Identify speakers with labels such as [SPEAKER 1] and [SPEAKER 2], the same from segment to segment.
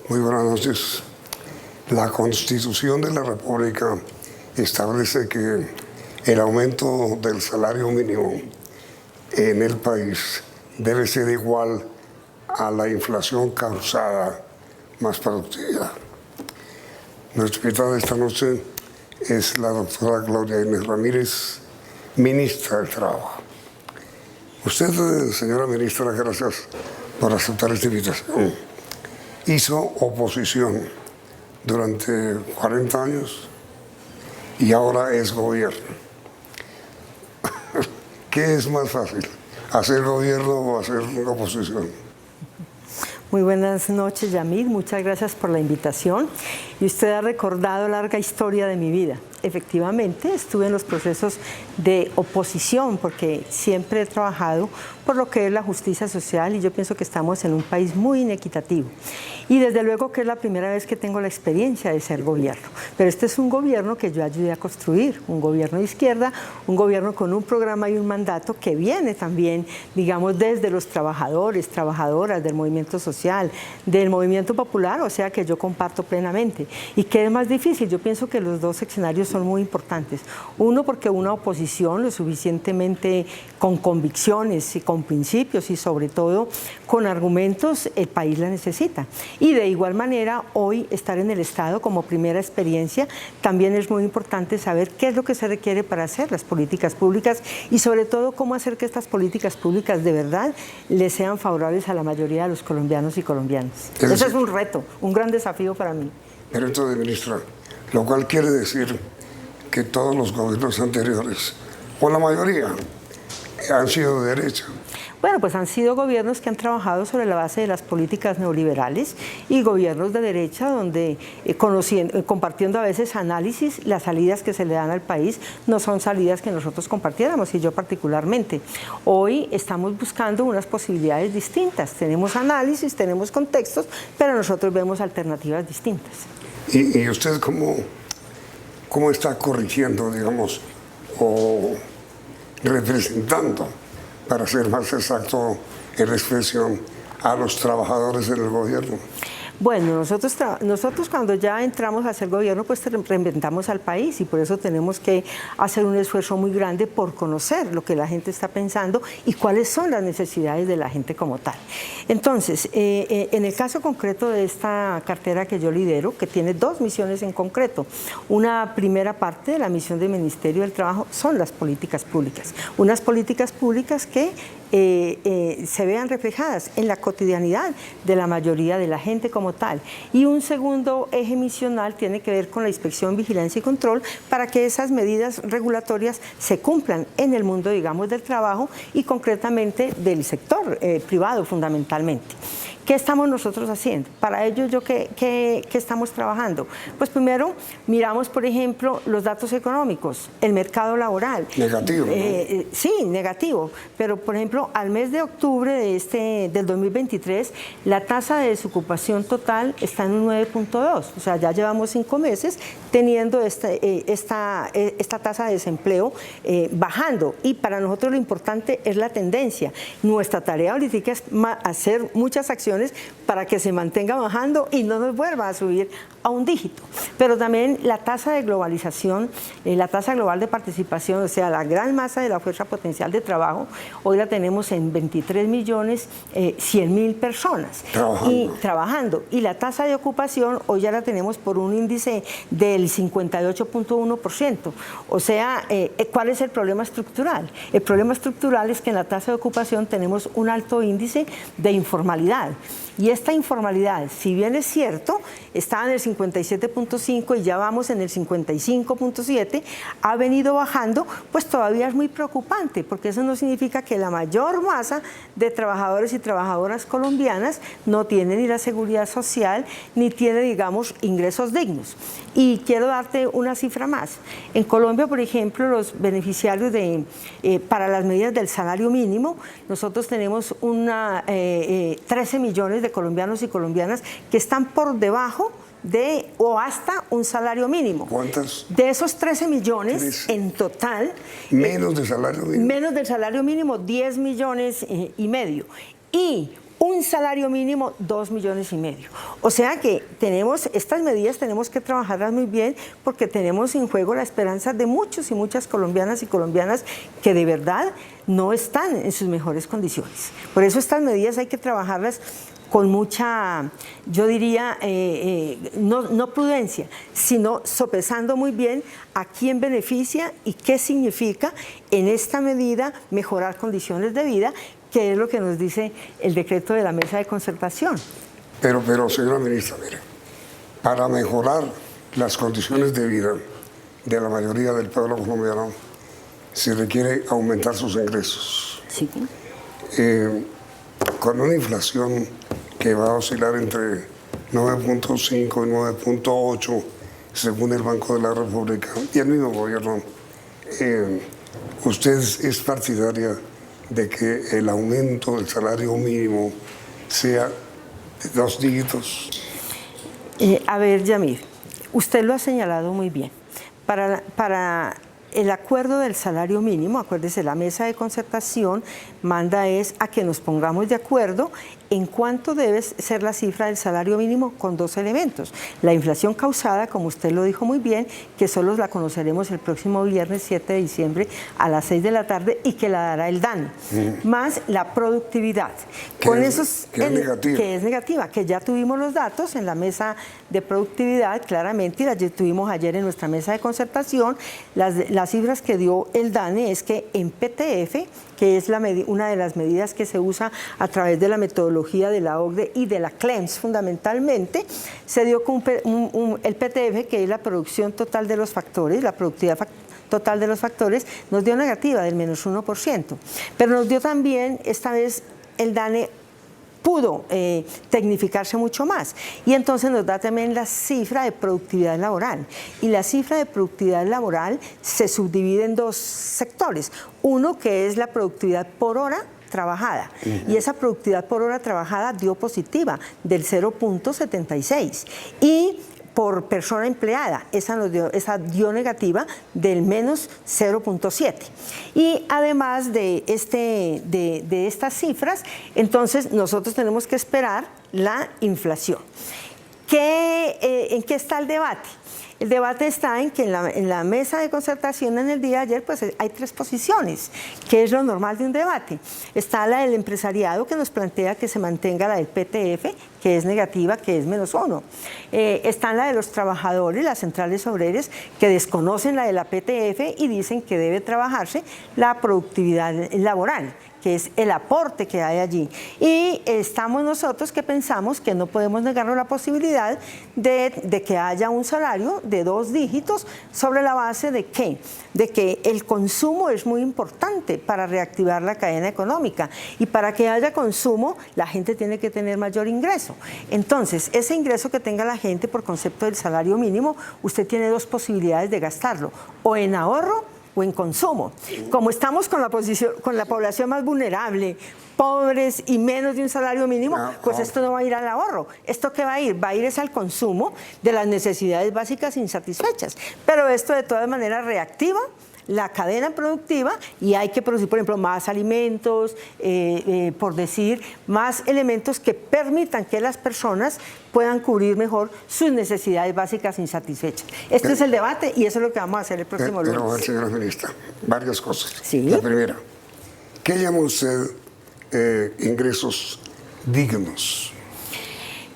[SPEAKER 1] Muy buenas noches. La Constitución de la República establece que el aumento del salario mínimo en el país debe ser igual a la inflación causada más productiva. Nuestra invitada esta noche es la doctora Gloria Inés Ramírez, ministra del Trabajo. Usted, señora ministra, gracias por aceptar esta invitación. Hizo oposición durante 40 años y ahora es gobierno. ¿Qué es más fácil, hacer gobierno o hacer oposición?
[SPEAKER 2] Muy buenas noches, Yamil. Muchas gracias por la invitación. Y usted ha recordado larga historia de mi vida. Efectivamente, estuve en los procesos de oposición porque siempre he trabajado por lo que es la justicia social y yo pienso que estamos en un país muy inequitativo. Y desde luego que es la primera vez que tengo la experiencia de ser gobierno. Pero este es un gobierno que yo ayudé a construir, un gobierno de izquierda, un gobierno con un programa y un mandato que viene también, digamos, desde los trabajadores, trabajadoras del movimiento social, del movimiento popular, o sea que yo comparto plenamente. ¿Y qué es más difícil? Yo pienso que los dos escenarios son muy importantes. Uno, porque una oposición lo suficientemente con convicciones y con principios y sobre todo con argumentos, el país la necesita. Y de igual manera, hoy estar en el Estado como primera experiencia, también es muy importante saber qué es lo que se requiere para hacer las políticas públicas y sobre todo cómo hacer que estas políticas públicas de verdad les sean favorables a la mayoría de los colombianos y colombianas. Ese es un reto, un gran desafío para mí.
[SPEAKER 1] Pero entonces, ministra, lo cual quiere decir que todos los gobiernos anteriores, o la mayoría, han sido de derecha.
[SPEAKER 2] Bueno, pues han sido gobiernos que han trabajado sobre la base de las políticas neoliberales y gobiernos de derecha donde compartiendo a veces análisis, las salidas que se le dan al país no son salidas que nosotros compartiéramos y yo particularmente. Hoy estamos buscando unas posibilidades distintas, tenemos análisis, tenemos contextos, pero nosotros vemos alternativas distintas.
[SPEAKER 1] ¿Y usted cómo está corrigiendo, digamos, o representando, para ser más exacto en la expresión, a los trabajadores en el gobierno?
[SPEAKER 2] Bueno, nosotros cuando ya entramos a hacer gobierno, pues reinventamos al país y por eso tenemos que hacer un esfuerzo muy grande por conocer lo que la gente está pensando y cuáles son las necesidades de la gente como tal. Entonces, en el caso concreto de esta cartera que yo lidero, que tiene dos misiones en concreto, una primera parte de la misión del Ministerio del Trabajo son las políticas públicas, unas políticas públicas que se vean reflejadas en la cotidianidad de la mayoría de la gente como tal. Y un segundo eje misional tiene que ver con la inspección, vigilancia y control para que esas medidas regulatorias se cumplan en el mundo, digamos, del trabajo y concretamente del sector privado fundamentalmente. ¿Qué estamos nosotros haciendo? Para ello, ¿qué estamos trabajando? Pues primero, miramos, por ejemplo, los datos económicos, el mercado laboral.
[SPEAKER 1] Negativo, ¿no?
[SPEAKER 2] Sí, negativo. Pero, por ejemplo, al mes de octubre del 2023, la tasa de desocupación total está en un 9.2. O sea, ya llevamos 5 meses teniendo esta tasa de desempleo bajando. Y para nosotros lo importante es la tendencia. Nuestra tarea ahorita es hacer muchas acciones para que se mantenga bajando y no nos vuelva a subir a un dígito. Pero también la tasa de globalización, la tasa global de participación, o sea, la gran masa de la fuerza potencial de trabajo, hoy la tenemos en 23.100.000 personas trabajando. Y la tasa de ocupación hoy ya la tenemos por un índice del 58.1%. O sea, ¿cuál es el problema estructural? El problema estructural es que en la tasa de ocupación tenemos un alto índice de informalidad. Y esta informalidad, si bien es cierto, estaba en el 57.5 y ya vamos en el 55.7, ha venido bajando, pues todavía es muy preocupante, porque eso no significa que la mayor masa de trabajadores y trabajadoras colombianas no tiene ni la seguridad social, ni tiene, digamos, ingresos dignos. Y quiero darte una cifra más. En Colombia, por ejemplo, los beneficiarios para las medidas del salario mínimo, nosotros tenemos 13 millones de colombianos y colombianas que están por debajo de o hasta un salario mínimo.
[SPEAKER 1] ¿Cuántas?
[SPEAKER 2] De esos 13 millones en total.
[SPEAKER 1] Menos del salario mínimo.
[SPEAKER 2] Menos del salario mínimo, 10 millones y medio. Y un salario mínimo, 2,5 millones. O sea que estas medidas tenemos que trabajarlas muy bien porque tenemos en juego la esperanza de muchos y muchas colombianas y colombianas que de verdad no están en sus mejores condiciones. Por eso estas medidas hay que trabajarlas con mucha, yo diría, no prudencia, sino sopesando muy bien a quién beneficia y qué significa en esta medida mejorar condiciones de vida, que es lo que nos dice el decreto de la mesa de concertación.
[SPEAKER 1] Pero señora ministra, mire, para mejorar las condiciones de vida de la mayoría del pueblo colombiano, se requiere aumentar sus ingresos.
[SPEAKER 2] Sí.
[SPEAKER 1] Con una inflación que va a oscilar entre 9.5 y 9.8, según el Banco de la República y el mismo gobierno, ¿usted es partidaria de que el aumento del salario mínimo sea de 2 dígitos?
[SPEAKER 2] A ver, Yamir, usted lo ha señalado muy bien. Para el acuerdo del salario mínimo, acuérdese, la mesa de concertación manda a que nos pongamos de acuerdo en cuánto debe ser la cifra del salario mínimo con 2 elementos. La inflación causada, como usted lo dijo muy bien, que solo la conoceremos el próximo viernes 7 de diciembre a las 6 de la tarde y que la dará el DANE, más la productividad.
[SPEAKER 1] Que es
[SPEAKER 2] negativa, que ya tuvimos los datos en la mesa de productividad, claramente, y las tuvimos ayer en nuestra mesa de concertación. Las cifras que dio el DANE es que en PTF, que es una de las medidas que se usa a través de la metodología de la OCDE y de la CLEMS fundamentalmente, se dio con el PTF, que es la producción total de los factores, la productividad total de los factores, nos dio negativa del menos 1%. Pero nos dio también, esta vez el DANE pudo tecnificarse mucho más y entonces nos da también la cifra de productividad laboral, y la cifra de productividad laboral se subdivide en 2 sectores, uno que es la productividad por hora trabajada, y esa productividad por hora trabajada dio positiva del 0.76, y por persona empleada, esa dio negativa del menos 0.7. Y además de estas cifras, entonces nosotros tenemos que esperar la inflación. ¿En qué está el debate? El debate está en que en la mesa de concertación en el día de ayer pues hay 3 posiciones, que es lo normal de un debate. Está la del empresariado, que nos plantea que se mantenga la del PTF, que es negativa, que es menos 1. Está la de los trabajadores, las centrales obreras, que desconocen la de la PTF y dicen que debe trabajarse la productividad laboral, que es el aporte que hay allí. Y estamos nosotros que pensamos que no podemos negarnos la posibilidad de que haya un salario de 2 dígitos sobre la base de ¿qué? De que el consumo es muy importante para reactivar la cadena económica, y para que haya consumo la gente tiene que tener mayor ingreso. Entonces, ese ingreso que tenga la gente por concepto del salario mínimo, usted tiene 2 posibilidades de gastarlo, o en ahorro o en consumo. Como estamos con la población más vulnerable, pobres y menos de un salario mínimo, pues esto no va a ir al ahorro. ¿Esto qué va a ir? Va a ir es al consumo de las necesidades básicas insatisfechas. Pero esto de todas maneras reactiva la cadena productiva y hay que producir, por ejemplo, más alimentos, por decir, más elementos que permitan que las personas puedan cubrir mejor sus necesidades básicas insatisfechas. Este es el debate y eso es lo que vamos a hacer el próximo lunes.
[SPEAKER 1] Pero, señora ministra, varias cosas.
[SPEAKER 2] Sí.
[SPEAKER 1] La primera, ¿qué llama usted ingresos dignos?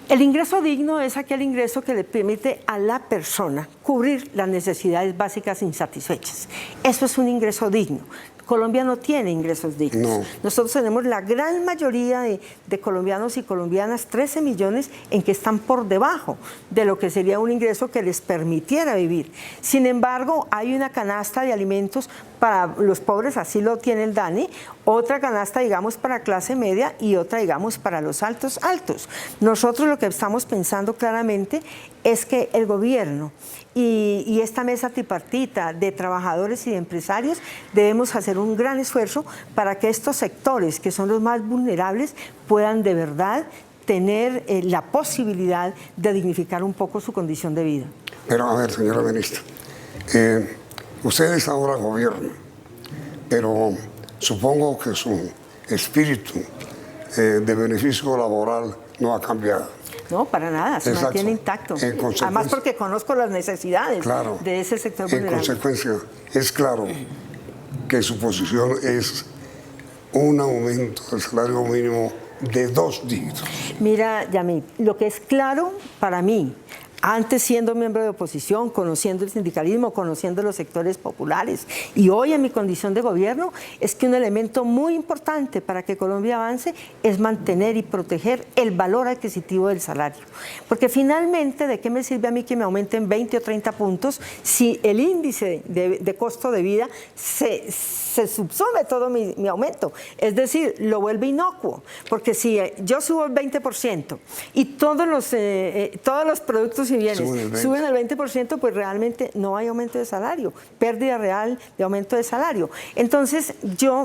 [SPEAKER 2] El ingreso digno es aquel ingreso que le permite a la persona cubrir las necesidades básicas insatisfechas. Eso es un ingreso digno. Colombia no tiene ingresos dignos.
[SPEAKER 1] No.
[SPEAKER 2] Nosotros tenemos la gran mayoría de colombianos y colombianas, 13 millones, en que están por debajo de lo que sería un ingreso que les permitiera vivir. Sin embargo, hay una canasta de alimentos para los pobres, así lo tiene el DANE, otra canasta, digamos, para clase media y otra, digamos, para los altos. Nosotros lo que estamos pensando claramente es que el gobierno y esta mesa tripartita de trabajadores y de empresarios debemos hacer un gran esfuerzo para que estos sectores, que son los más vulnerables, puedan de verdad tener la posibilidad de dignificar un poco su condición de vida.
[SPEAKER 1] Pero a ver, señora ministra, ustedes ahora gobiernan, pero supongo que su espíritu de beneficio laboral no ha cambiado.
[SPEAKER 2] No, para nada, se
[SPEAKER 1] Exacto.
[SPEAKER 2] mantiene intacto. Además porque conozco las necesidades
[SPEAKER 1] Claro,
[SPEAKER 2] de ese sector
[SPEAKER 1] en
[SPEAKER 2] vulnerable.
[SPEAKER 1] consecuencia, es claro que su posición es un aumento del salario mínimo de 2 dígitos.
[SPEAKER 2] Mira, Yamid, lo que es claro para mí, antes siendo miembro de oposición, conociendo el sindicalismo, conociendo los sectores populares y hoy en mi condición de gobierno, es que un elemento muy importante para que Colombia avance es mantener y proteger el valor adquisitivo del salario. Porque finalmente, ¿de qué me sirve a mí que me aumenten 20 o 30 puntos si el índice de costo de vida se subsume todo mi aumento? Es decir, lo vuelve inocuo. Porque si yo subo el 20% y todos los productos y bienes suben el 20%, pues realmente no hay aumento de salario, pérdida real de aumento de salario. Entonces,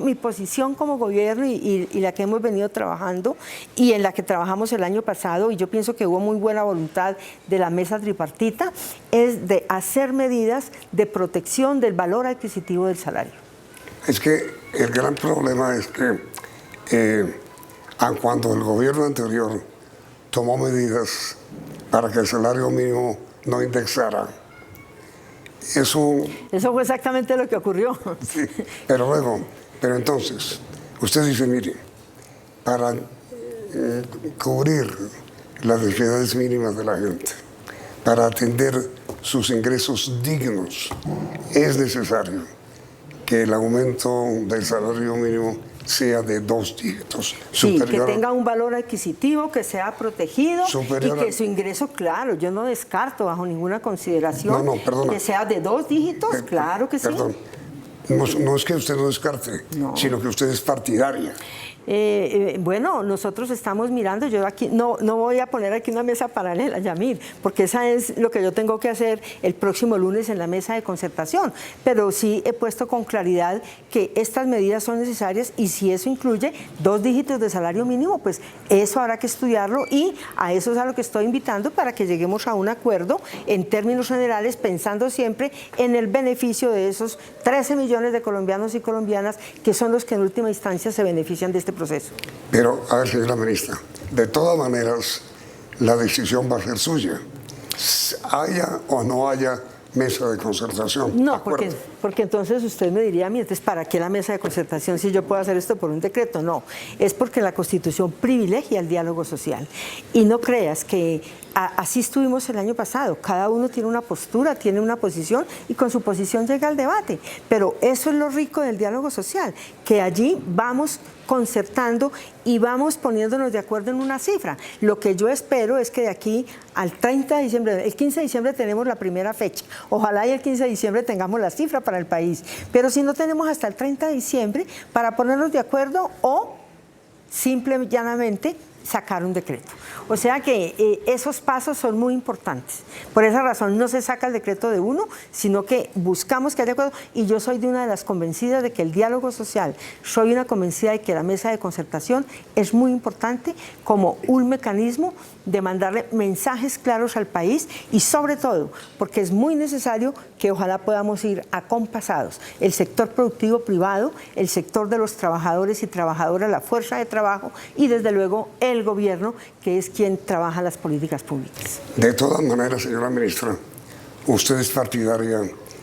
[SPEAKER 2] mi posición como gobierno y la que hemos venido trabajando y en la que trabajamos el año pasado, y yo pienso que hubo muy buena voluntad de la mesa tripartita, es de hacer medidas de protección del valor adquisitivo del salario.
[SPEAKER 1] Es que el gran problema es que cuando el gobierno anterior tomó medidas para que el salario mínimo no indexara, eso
[SPEAKER 2] fue exactamente lo que ocurrió.
[SPEAKER 1] Sí, pero entonces, usted dice, mire, para cubrir las necesidades mínimas de la gente, para atender sus ingresos dignos, es necesario que el aumento del salario mínimo sea de 2 dígitos.
[SPEAKER 2] Sí, que tenga un valor adquisitivo, que sea protegido y que su ingreso, claro, yo no descarto bajo ninguna consideración que sea de 2 dígitos, claro que sí.
[SPEAKER 1] Perdón, no es que usted no descarte, sino que usted es partidaria.
[SPEAKER 2] Bueno, nosotros estamos mirando, yo aquí no voy a poner aquí una mesa paralela, Yamir, porque esa es lo que yo tengo que hacer el próximo lunes en la mesa de concertación, pero sí he puesto con claridad que estas medidas son necesarias y si eso incluye 2 dígitos de salario mínimo, pues eso habrá que estudiarlo y a eso es a lo que estoy invitando para que lleguemos a un acuerdo en términos generales, pensando siempre en el beneficio de esos 13 millones de colombianos y colombianas que son los que en última instancia se benefician de este proceso.
[SPEAKER 1] Pero, a ver, señora ministra, de todas maneras, la decisión va a ser suya. Haya o no haya mesa de concertación.
[SPEAKER 2] No, porque entonces usted me diría, mire, entonces, ¿para qué la mesa de concertación si yo puedo hacer esto por un decreto? No, es porque la Constitución privilegia el diálogo social. Y no creas que así estuvimos el año pasado. Cada uno tiene una postura, tiene una posición y con su posición llega al debate. Pero eso es lo rico del diálogo social, que allí vamos concertando y vamos poniéndonos de acuerdo en una cifra. Lo que yo espero es que de aquí al 30 de diciembre, el 15 de diciembre tenemos la primera fecha. Ojalá y el 15 de diciembre tengamos la cifra para el país. Pero si no tenemos hasta el 30 de diciembre para ponernos de acuerdo o simple y llanamente sacar un decreto. O sea que esos pasos son muy importantes. Por esa razón no se saca el decreto de uno, sino que buscamos que haya acuerdo. Y yo soy de una de las convencidas de que el diálogo social, soy una convencida de que la mesa de concertación es muy importante como un mecanismo de mandarle mensajes claros al país y sobre todo porque es muy necesario que ojalá podamos ir acompasados. El sector productivo privado, el sector de los trabajadores y trabajadoras, la fuerza de trabajo y desde luego el gobierno, que es quien trabaja las políticas públicas.
[SPEAKER 1] De todas maneras, señora ministra, usted es partidaria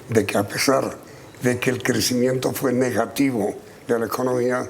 [SPEAKER 1] de que a pesar de que el crecimiento fue negativo de la economía,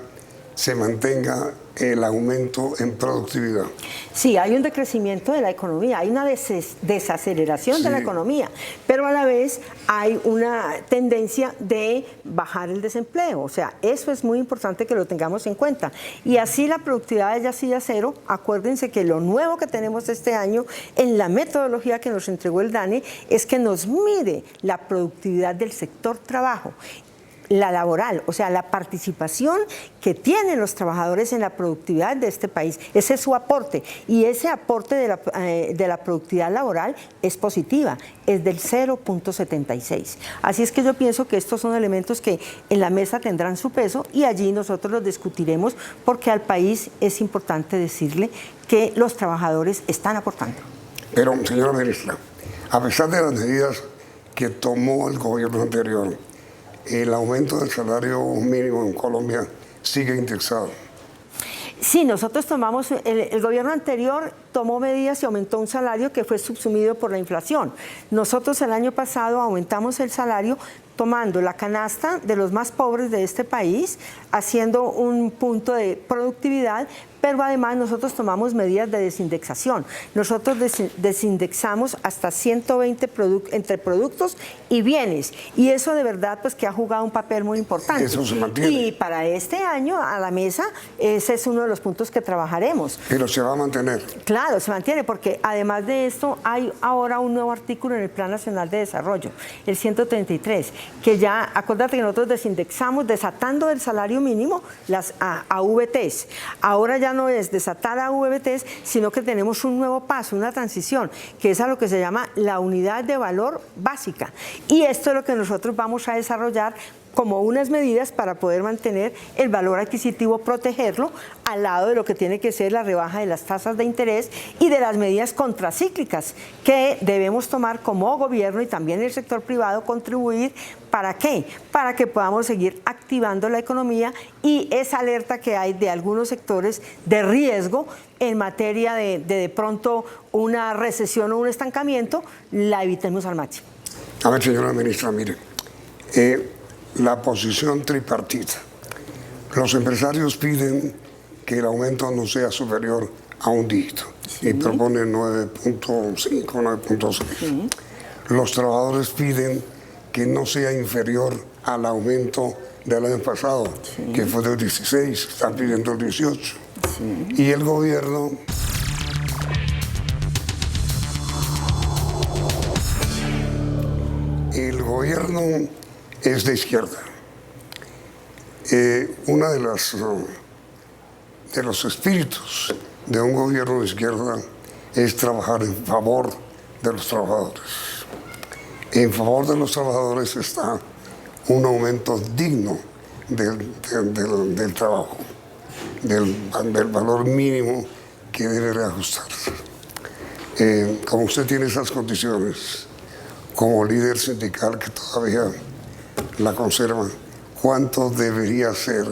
[SPEAKER 1] se mantenga el aumento en productividad.
[SPEAKER 2] Sí, hay un decrecimiento de la economía, hay una desaceleración de la economía, pero a la vez hay una tendencia de bajar el desempleo. O sea, eso es muy importante que lo tengamos en cuenta. Y así la productividad ya sigue a cero. Acuérdense que lo nuevo que tenemos este año en la metodología que nos entregó el DANE es que nos mide la productividad del sector trabajo, la laboral, o sea, la participación que tienen los trabajadores en la productividad de este país. Ese es su aporte y ese aporte de la productividad laboral es positiva, es del 0.76. Así es que yo pienso que estos son elementos que en la mesa tendrán su peso y allí nosotros los discutiremos porque al país es importante decirle que los trabajadores están aportando.
[SPEAKER 1] Pero, señora ministra, a pesar de las medidas que tomó el gobierno anterior, el aumento del salario mínimo en Colombia sigue indexado.
[SPEAKER 2] Sí, nosotros tomamos, el gobierno anterior tomó medidas y aumentó un salario que fue subsumido por la inflación. Nosotros el año pasado aumentamos el salario tomando la canasta de los más pobres de este país, haciendo un punto de productividad, pero además nosotros tomamos medidas de desindexación. Nosotros desindexamos hasta 120 entre productos y bienes, y eso de verdad pues que ha jugado un papel muy importante.
[SPEAKER 1] Eso se mantiene.
[SPEAKER 2] Y para este año a la mesa, ese es uno de los puntos que trabajaremos.
[SPEAKER 1] Pero se va a mantener.
[SPEAKER 2] Claro, se mantiene, porque además de esto hay ahora un nuevo artículo en el Plan Nacional de Desarrollo, el 133, que ya, acuérdate que nosotros desindexamos, desatando del salario mínimo las AVTs. Ahora ya no es desatar a AVTs, sino que tenemos un nuevo paso, una transición, que es a lo que se llama la unidad de valor básica. Y esto es lo que nosotros vamos a desarrollar como unas medidas para poder mantener el valor adquisitivo, protegerlo, al lado de lo que tiene que ser la rebaja de las tasas de interés y de las medidas contracíclicas que debemos tomar como gobierno y también el sector privado contribuir. ¿Para qué? Para que podamos seguir activando la economía y esa alerta que hay de algunos sectores de riesgo en materia de pronto una recesión o un estancamiento, la evitemos al máximo.
[SPEAKER 1] A ver, señora ministra, mire, la posición tripartita. Los empresarios piden que el aumento no sea superior a un dígito, sí, y proponen 9.5, 9.6. Sí. Los trabajadores piden que no sea inferior al aumento del año pasado, sí, que fue del 16, están pidiendo el 18. Sí. Y el gobierno es de izquierda. Uno de los espíritus de un gobierno de izquierda es trabajar en favor de los trabajadores. En favor de los trabajadores está un aumento digno del trabajo, del valor mínimo que debe reajustarse. Como usted tiene esas condiciones, como líder sindical que todavía la conserva, ¿cuánto debería ser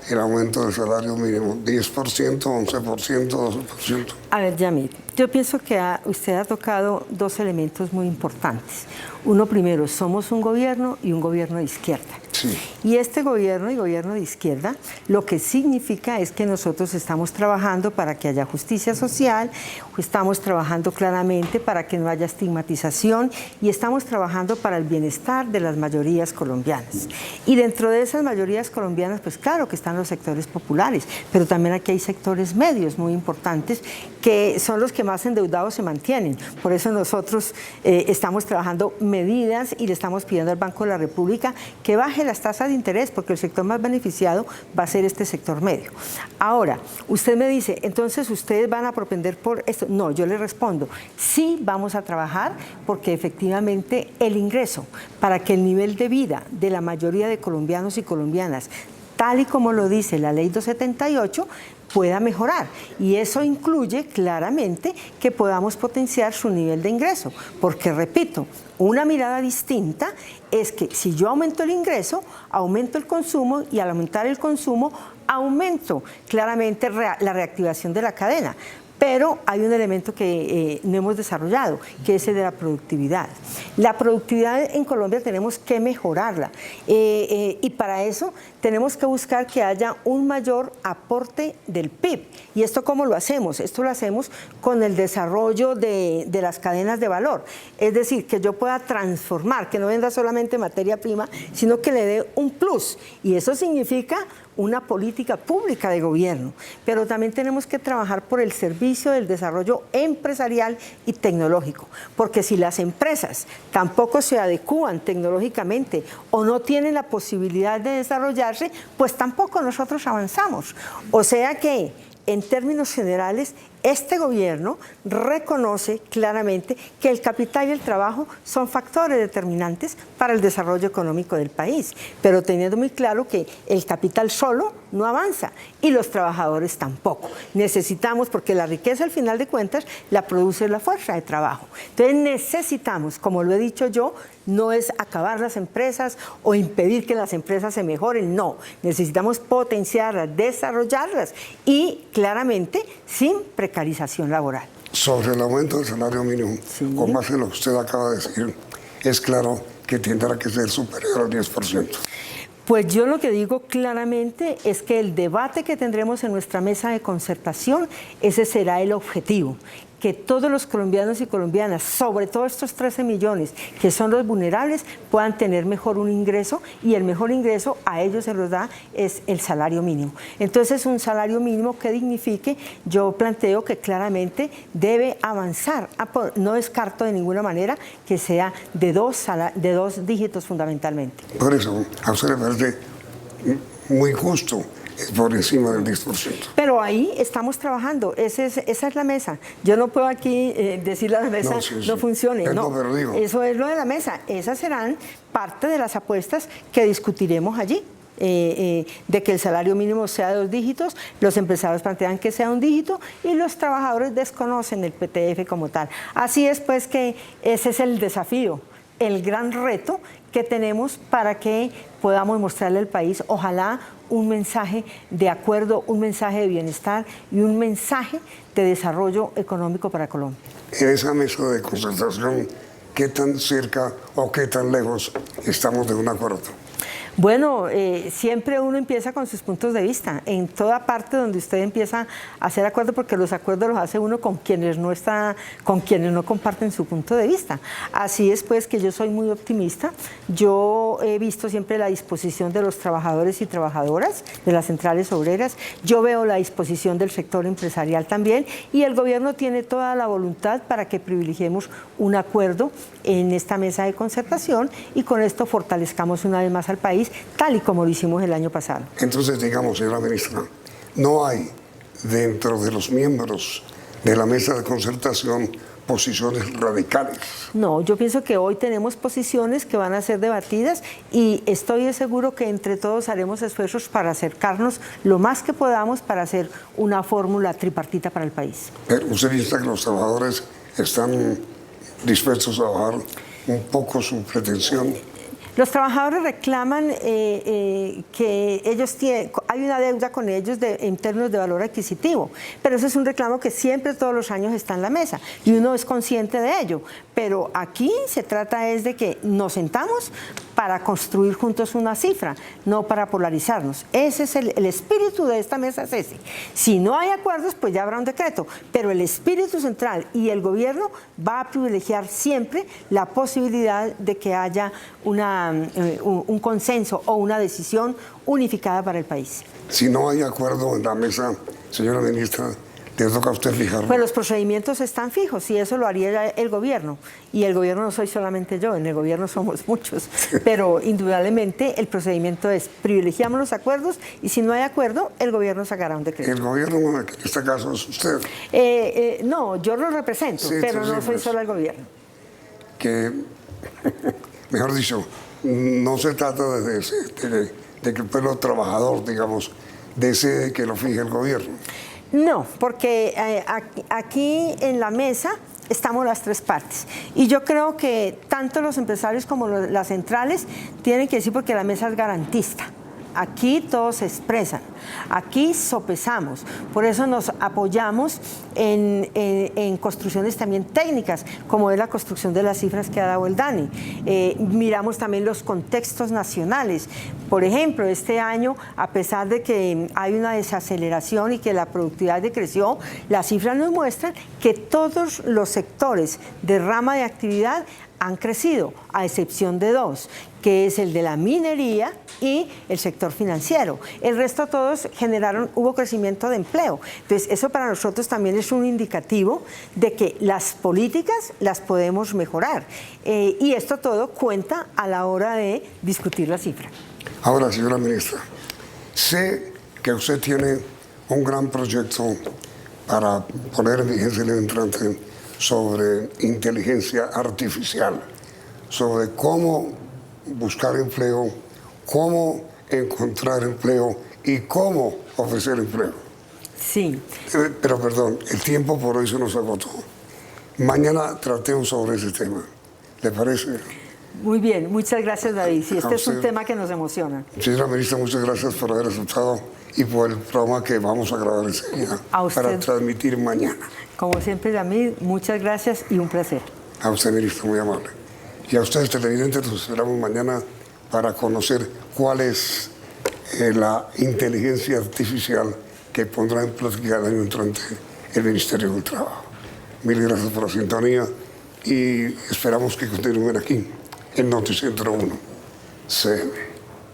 [SPEAKER 1] el aumento del salario mínimo? ¿10%, 11%, 12%?
[SPEAKER 2] A ver, Yamil, yo pienso que usted ha tocado dos elementos muy importantes. Uno primero, somos un gobierno y un gobierno de izquierda.
[SPEAKER 1] Sí.
[SPEAKER 2] Y este gobierno y gobierno de izquierda, lo que significa es que nosotros estamos trabajando para que haya justicia social, estamos trabajando claramente para que no haya estigmatización y estamos trabajando para el bienestar de las mayorías colombianas. Y dentro de esas mayorías colombianas, pues claro que están los sectores populares, pero también aquí hay sectores medios muy importantes que son los que más endeudados se mantienen. Por eso nosotros estamos trabajando medidas y le estamos pidiendo al Banco de la República que baje las tasas de interés, porque el sector más beneficiado va a ser este sector medio. Ahora, usted me dice, entonces ustedes van a propender por esto. No, yo le respondo, sí vamos a trabajar porque efectivamente el ingreso para que el nivel de vida de la mayoría de colombianos y colombianas, tal y como lo dice la Ley 278, pueda mejorar. Y eso incluye claramente que podamos potenciar su nivel de ingreso. Porque, repito, una mirada distinta es que si yo aumento el ingreso, aumento el consumo y al aumentar el consumo, aumento claramente la reactivación de la cadena. Pero hay un elemento que no hemos desarrollado, que es el de la productividad. La productividad en Colombia tenemos que mejorarla y para eso tenemos que buscar que haya un mayor aporte del PIB. ¿Y esto cómo lo hacemos? Esto lo hacemos con el desarrollo de las cadenas de valor. Es decir, que yo pueda transformar, que no venda solamente materia prima, sino que le dé un plus. Y eso significa una política pública de gobierno, pero también tenemos que trabajar por el servicio del desarrollo empresarial y tecnológico, porque si las empresas tampoco se adecúan tecnológicamente o no tienen la posibilidad de desarrollarse, pues tampoco nosotros avanzamos. O sea que, en términos generales, Este gobierno reconoce claramente que el capital y el trabajo son factores determinantes para el desarrollo económico del país, pero teniendo muy claro que el capital solo no avanza y los trabajadores tampoco. Necesitamos, porque la riqueza al final de cuentas la produce la fuerza de trabajo. Entonces necesitamos, como lo he dicho yo, no es acabar las empresas o impedir que las empresas se mejoren, no. Necesitamos potenciarlas, desarrollarlas y claramente sin precarización laboral.
[SPEAKER 1] Sobre el aumento del salario mínimo,
[SPEAKER 2] Sí.
[SPEAKER 1] con base en lo que usted acaba de decir, es claro que tendrá que ser superior al 10%.
[SPEAKER 2] Pues yo lo que digo claramente es que el debate que tendremos en nuestra mesa de concertación, ese será el objetivo, que todos los colombianos y colombianas, sobre todo estos 13 millones que son los vulnerables, puedan tener mejor un ingreso, y el mejor ingreso a ellos se los da es el salario mínimo. Entonces, un salario mínimo que dignifique, yo planteo que claramente debe avanzar. No descarto de ninguna manera que sea de dos dígitos fundamentalmente.
[SPEAKER 1] Por eso, a usted le parece muy justo, es por encima del 10%.
[SPEAKER 2] Pero ahí estamos trabajando, esa es la mesa. Yo no puedo aquí decirle a la mesa no funcione. No,
[SPEAKER 1] pero digo.
[SPEAKER 2] Eso es lo de la mesa. Esas serán parte de las apuestas que discutiremos allí. De que el salario mínimo sea de 2 dígitos, los empresarios plantean que sea 1 dígito y los trabajadores desconocen el PTF como tal. Así es pues que ese es el desafío, el gran reto que tenemos para que podamos mostrarle al país, ojalá, un mensaje de acuerdo, un mensaje de bienestar y un mensaje de desarrollo económico para Colombia.
[SPEAKER 1] En esa mesa de concertación, ¿qué tan cerca o qué tan lejos estamos de un acuerdo?
[SPEAKER 2] Bueno, siempre uno empieza con sus puntos de vista. En toda parte donde usted empieza a hacer acuerdos, porque los acuerdos los hace uno con quienes no comparten su punto de vista. Así es pues que yo soy muy optimista. Yo he visto siempre la disposición de los trabajadores y trabajadoras de las centrales obreras. Yo veo la disposición del sector empresarial también, y el gobierno tiene toda la voluntad para que privilegiemos un acuerdo en esta mesa de concertación y con esto fortalezcamos una vez más al país, tal y como lo hicimos el año pasado.
[SPEAKER 1] Entonces, digamos, señora ministra, no hay dentro de los miembros de la mesa de concertación posiciones radicales.
[SPEAKER 2] No, yo pienso que hoy tenemos posiciones que van a ser debatidas y estoy seguro que entre todos haremos esfuerzos para acercarnos lo más que podamos para hacer una fórmula tripartita para el país.
[SPEAKER 1] Pero usted dice que los trabajadores están dispuestos a bajar un poco su pretensión.
[SPEAKER 2] Los trabajadores reclaman que ellos hay una deuda con ellos en términos de valor adquisitivo, pero ese es un reclamo que siempre todos los años está en la mesa y uno es consciente de ello. Pero aquí se trata es de que nos sentamos para construir juntos una cifra, no para polarizarnos. Ese es el espíritu de esta mesa, es ese. Si no hay acuerdos, pues ya habrá un decreto, pero el espíritu central y el gobierno va a privilegiar siempre la posibilidad de que haya un consenso o una decisión unificada para el país.
[SPEAKER 1] Si no hay acuerdo en la mesa, señora ministra, le toca a usted fijarlo.
[SPEAKER 2] Pues los procedimientos están fijos y eso lo haría el gobierno. Y el gobierno no soy solamente yo, en el gobierno somos muchos. Pero indudablemente el procedimiento es privilegiamos los acuerdos y si no hay acuerdo, el gobierno sacará un decreto.
[SPEAKER 1] El gobierno, en este caso, es usted.
[SPEAKER 2] No, yo lo represento,
[SPEAKER 1] Sí,
[SPEAKER 2] pero no soy
[SPEAKER 1] pues,
[SPEAKER 2] solo el gobierno.
[SPEAKER 1] Que, mejor dicho, no se trata de que el pueblo trabajador, digamos, desee que lo fije el gobierno.
[SPEAKER 2] No, porque aquí en la mesa estamos las tres partes. Y yo creo que tanto los empresarios como las centrales tienen que decir, porque la mesa es garantista. Aquí todos se expresan, aquí sopesamos, por eso nos apoyamos en construcciones también técnicas, como es la construcción de las cifras que ha dado el DANE. Miramos también los contextos nacionales. Por ejemplo, este año, a pesar de que hay una desaceleración y que la productividad decreció, las cifras nos muestran que todos los sectores de rama de actividad han crecido, a excepción de 2, que es el de la minería y el sector financiero. El resto todos hubo crecimiento de empleo. Entonces, eso para nosotros también es un indicativo de que las políticas las podemos mejorar. Y esto todo cuenta a la hora de discutir la cifra.
[SPEAKER 1] Ahora, señora ministra, sé que usted tiene un gran proyecto para poner en vigencia el año entrante sobre inteligencia artificial, sobre cómo buscar empleo, cómo encontrar empleo y cómo ofrecer empleo.
[SPEAKER 2] Sí.
[SPEAKER 1] Pero perdón, el tiempo por hoy se nos agotó. Mañana tratemos sobre ese tema. ¿Le parece?
[SPEAKER 2] Muy bien, muchas gracias, David. Sí, este es un
[SPEAKER 1] usted.
[SPEAKER 2] tema que nos emociona.
[SPEAKER 1] Señora ministra, muchas gracias por haber aceptado y por el programa que vamos a grabar enseguida
[SPEAKER 2] A usted.
[SPEAKER 1] para transmitir mañana.
[SPEAKER 2] Como siempre, Yamid, muchas gracias y un placer.
[SPEAKER 1] A usted, ministro, muy amable. Y a ustedes, televidentes, los esperamos mañana para conocer cuál es la inteligencia artificial que pondrá en práctica el año entrante el Ministerio del Trabajo. Mil gracias por la sintonía y esperamos que continúen aquí en Noticentro 1 CM.